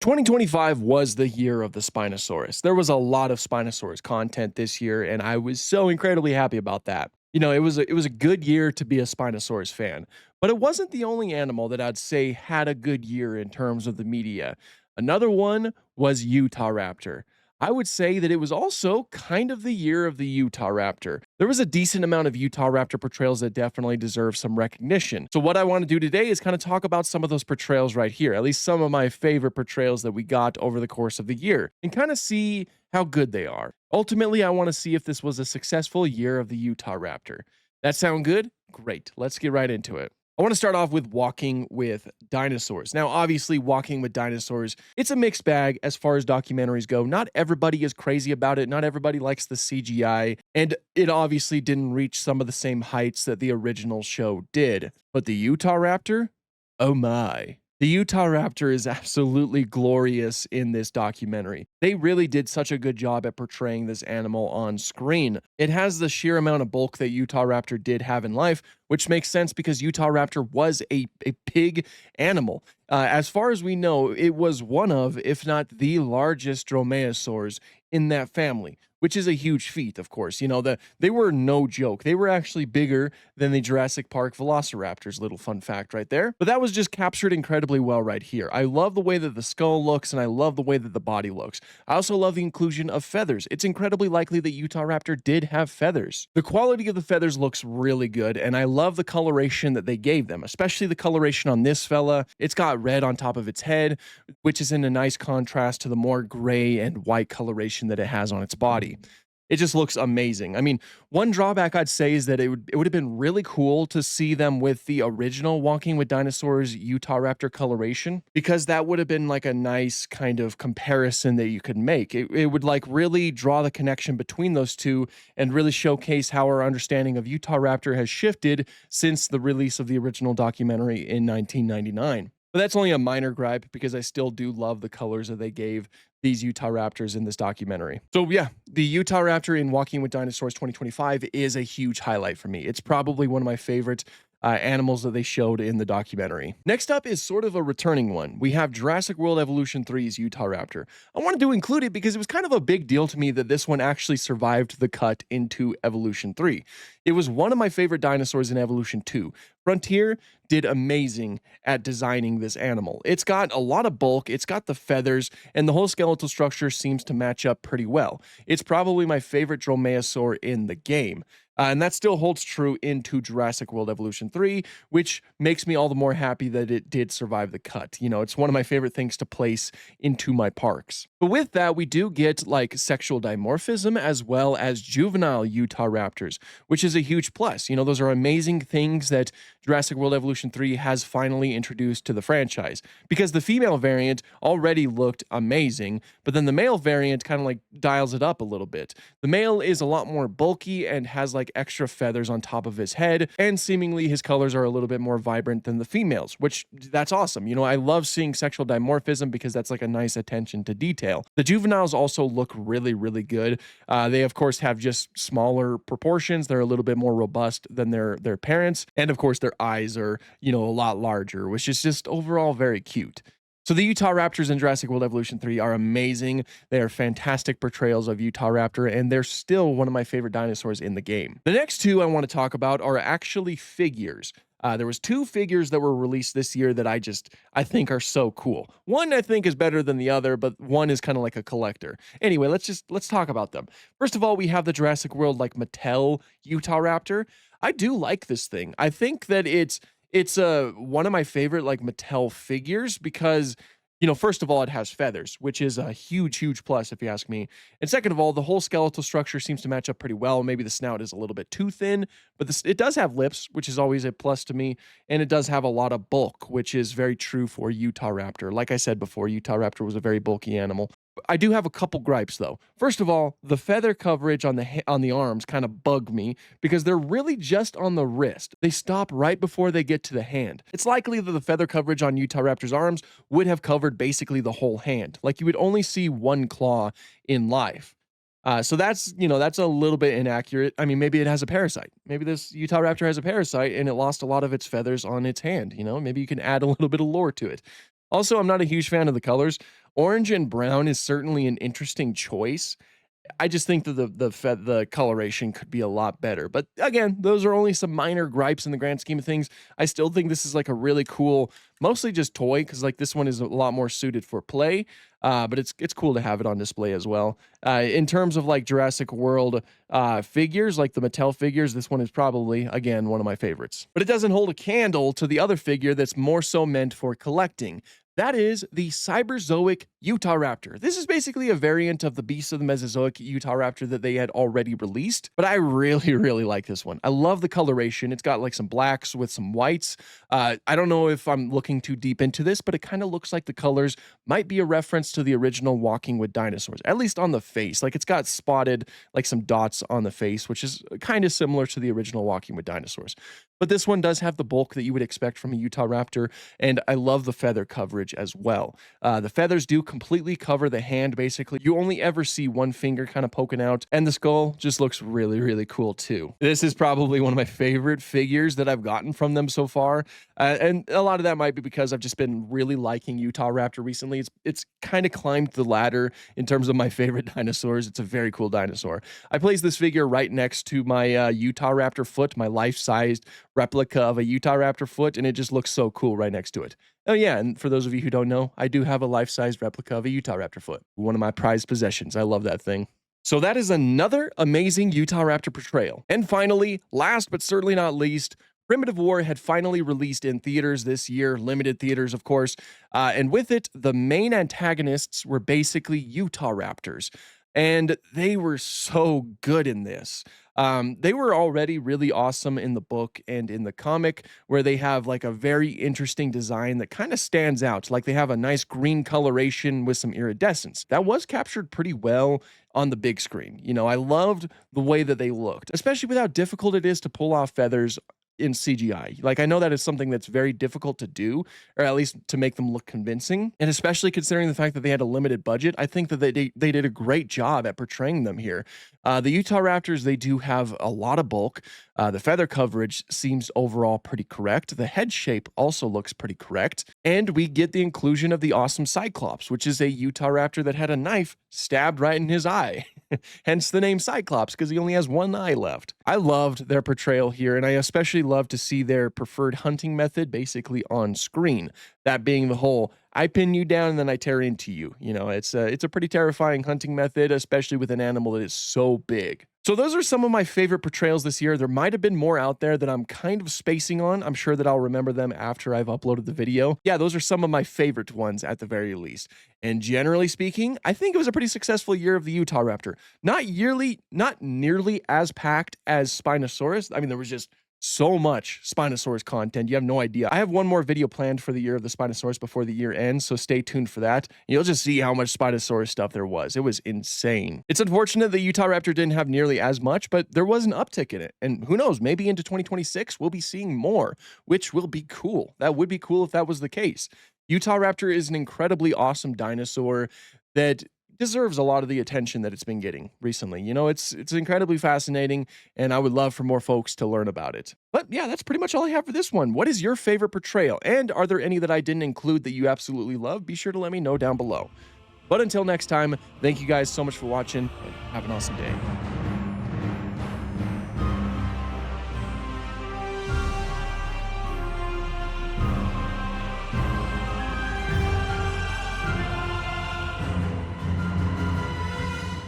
2025 was the year of the Spinosaurus. There was a lot of Spinosaurus content this year, and I was so incredibly happy about that. It was a good year to be a Spinosaurus fan, but it wasn't the only animal that I'd say had a good year in terms of the media. Another one was Utahraptor. I would say that it was also kind of the year of the Utahraptor. There was a decent amount of Utahraptor portrayals that definitely deserve some recognition. So what I want to do today is kind of talk about some of those portrayals right here, at least some of my favorite portrayals that we got over the course of the year, and kind of see how good they are. Ultimately, I want to see if this was a successful year of the Utahraptor. That sound good? Great. Let's get right into it. I want to start off with walking with dinosaurs. Now, obviously, walking with dinosaurs, it's a mixed bag as far as documentaries go. Not everybody is crazy about it. Not everybody likes the CGI, and it obviously didn't reach some of the same heights that the original show did. But the Utahraptor, oh my. The Utahraptor is absolutely glorious in this documentary. They really did such a good job at portraying this animal on screen. It has the sheer amount of bulk that Utahraptor did have in life, which makes sense because Utahraptor was a big animal. As far as we know, it was one of, if not the largest dromaeosaurs in that family, which is a huge feat, of course. They were no joke. They were actually bigger than the Jurassic Park velociraptors. Little fun fact right there. But that was just captured incredibly well right here. I love the way that the skull looks, and I love the way that the body looks. I also love the inclusion of feathers. It's incredibly likely that Utahraptor did have feathers. The quality of the feathers looks really good, and I love the coloration that they gave them, especially the coloration on this fella. It's got red on top of its head, which is in a nice contrast to the more gray and white coloration that it has on its body. It just looks amazing. I mean, one drawback I'd say is that it would have been really cool to see them with the original Walking with Dinosaurs Utahraptor coloration, because that would have been like a nice kind of comparison that you could make. It would like really draw the connection between those two and really showcase how our understanding of Utahraptor has shifted since the release of the original documentary in 1999. But that's only a minor gripe because I still do love the colors that they gave these Utahraptors in this documentary. So yeah, the Utahraptor in Walking with Dinosaurs 2025 is a huge highlight for me. It's probably one of my favorite animals that they showed in the documentary. Next up is sort of a returning one. We have Jurassic World Evolution 3's Utahraptor. I wanted to include it because it was kind of a big deal to me that this one actually survived the cut into Evolution 3. It was one of my favorite dinosaurs in Evolution 2. Frontier did amazing at designing this animal. It's got a lot of bulk, it's got the feathers, and the whole skeletal structure seems to match up pretty well. It's probably my favorite dromaeosaur in the game. And that still holds true into Jurassic World Evolution 3, which makes me all the more happy that it did survive the cut. It's one of my favorite things to place into my parks. But with that, we do get like sexual dimorphism as well as juvenile Utahraptors, which is a huge plus. Those are amazing things that Jurassic World Evolution 3 has finally introduced to the franchise, because the female variant already looked amazing, but then the male variant kind of like dials it up a little bit. The male is a lot more bulky and has like extra feathers on top of his head, and seemingly his colors are a little bit more vibrant than the females, which that's awesome. I love seeing sexual dimorphism because that's like a nice attention to detail. The juveniles also look really, really good. They of course have just smaller proportions. They're a little bit more robust than their parents, and of course their eyes are a lot larger, which is just overall very cute. So the Utahraptors in Jurassic World Evolution 3 are amazing. They are fantastic portrayals of Utahraptor, and they're still one of my favorite dinosaurs in the game. The next two I want to talk about are actually figures. There was two figures that were released this year that I think are so cool. One I think is better than the other, but one is kind of like a collector. Anyway, let's talk about them. First of all, we have the Jurassic World like Mattel Utahraptor. I do like this thing. I think that it's one of my favorite like Mattel figures because first of all, it has feathers, which is a huge plus if you ask me. And second of all, the whole skeletal structure seems to match up pretty well. Maybe the snout is a little bit too thin, but it does have lips, which is always a plus to me. And it does have a lot of bulk, which is very true for Utahraptor. Like I said before, Utahraptor was a very bulky animal. I do have a couple gripes though. First of all, the feather coverage on the arms kind of bug me because they're really just on the wrist. They stop right before they get to the hand. It's likely that the feather coverage on Utahraptor's arms would have covered basically the whole hand. Like you would only see one claw in life. So that's a little bit inaccurate. I mean, maybe it has a parasite. Maybe this Utahraptor has a parasite and it lost a lot of its feathers on its hand. Maybe you can add a little bit of lore to it. Also, I'm not a huge fan of the colors. Orange and brown is certainly an interesting choice. I just think that the coloration could be a lot better. But again, those are only some minor gripes in the grand scheme of things. I still think this is like a really cool, mostly just toy, because like this one is a lot more suited for play. But it's cool to have it on display as well. In terms of like Jurassic World figures, like the Mattel figures, this one is probably again one of my favorites. But it doesn't hold a candle to the other figure that's more so meant for collecting. That is the Cyberzoic Utahraptor. This is basically a variant of the Beast of the Mesozoic Utahraptor that they had already released, but I really, really like this one. I love the coloration. It's got like some blacks with some whites. I don't know if I'm looking too deep into this, but it kind of looks like the colors might be a reference to the original Walking with Dinosaurs, at least on the face. Like it's got spotted, like some dots on the face, which is kind of similar to the original Walking with Dinosaurs. But this one does have the bulk that you would expect from a Utahraptor, and I love the feather coverage as well. The feathers do completely cover the hand, basically. You only ever see one finger kind of poking out, and the skull just looks really, really cool too. This is probably one of my favorite figures that I've gotten from them so far, and a lot of that might be because I've just been really liking Utahraptor recently. It's kind of climbed the ladder in terms of my favorite dinosaurs. It's a very cool dinosaur. I placed this figure right next to my Utahraptor foot, my life-sized replica of a Utahraptor foot, and it just looks so cool right next to it. Oh yeah, and for those of you who don't know, I do have a life-sized replica of a Utahraptor foot. One of my prized possessions. I love that thing. So that is another amazing Utahraptor portrayal. And finally, last but certainly not least, Primitive War had finally released in theaters this year, limited theaters, of course, and with it, the main antagonists were basically Utahraptors, and they were so good in this. They were already really awesome in the book and in the comic, where they have like a very interesting design that kind of stands out. Like they have a nice green coloration with some iridescence. That was captured pretty well on the big screen. You know, I loved the way that they looked, especially with how difficult it is to pull off feathers in CGI. Like I know that is something that's very difficult to do, or at least to make them look convincing. And especially considering the fact that they had a limited budget, I think that they did a great job at portraying them here. The Utahraptors, they do have a lot of bulk. The feather coverage seems overall pretty correct. The head shape also looks pretty correct. And we get the inclusion of the awesome Cyclops, which is a Utahraptor that had a knife stabbed right in his eye. Hence the name Cyclops, because he only has one eye left. I loved their portrayal here, and I especially love to see their preferred hunting method basically on screen. That being the whole, I pin you down and then I tear into you. You know, it's a pretty terrifying hunting method, especially with an animal that is so big. So those are some of my favorite portrayals this year. There might have been more out there that I'm kind of spacing on. I'm sure that I'll remember them after I've uploaded the video. Yeah, those are some of my favorite ones at the very least. And generally speaking, I think it was a pretty successful year of the Utahraptor. Not nearly as packed as Spinosaurus. I mean, there was just so much Spinosaurus content. You have no idea. I have one more video planned for the year of the Spinosaurus before the year ends, so stay tuned for that. You'll just see how much Spinosaurus stuff there was. It was insane. It's unfortunate the Utahraptor didn't have nearly as much, but there was an uptick in it. And who knows, maybe into 2026, we'll be seeing more, which will be cool. That would be cool if that was the case. Utahraptor is an incredibly awesome dinosaur that deserves a lot of the attention that it's been getting recently. You know, it's incredibly fascinating, and I would love for more folks to learn about it. But yeah, that's pretty much all I have for this one. What is your favorite portrayal? And are there any that I didn't include that you absolutely love? Be sure to let me know down below. But until next time, thank you guys so much for watching, and have an awesome day.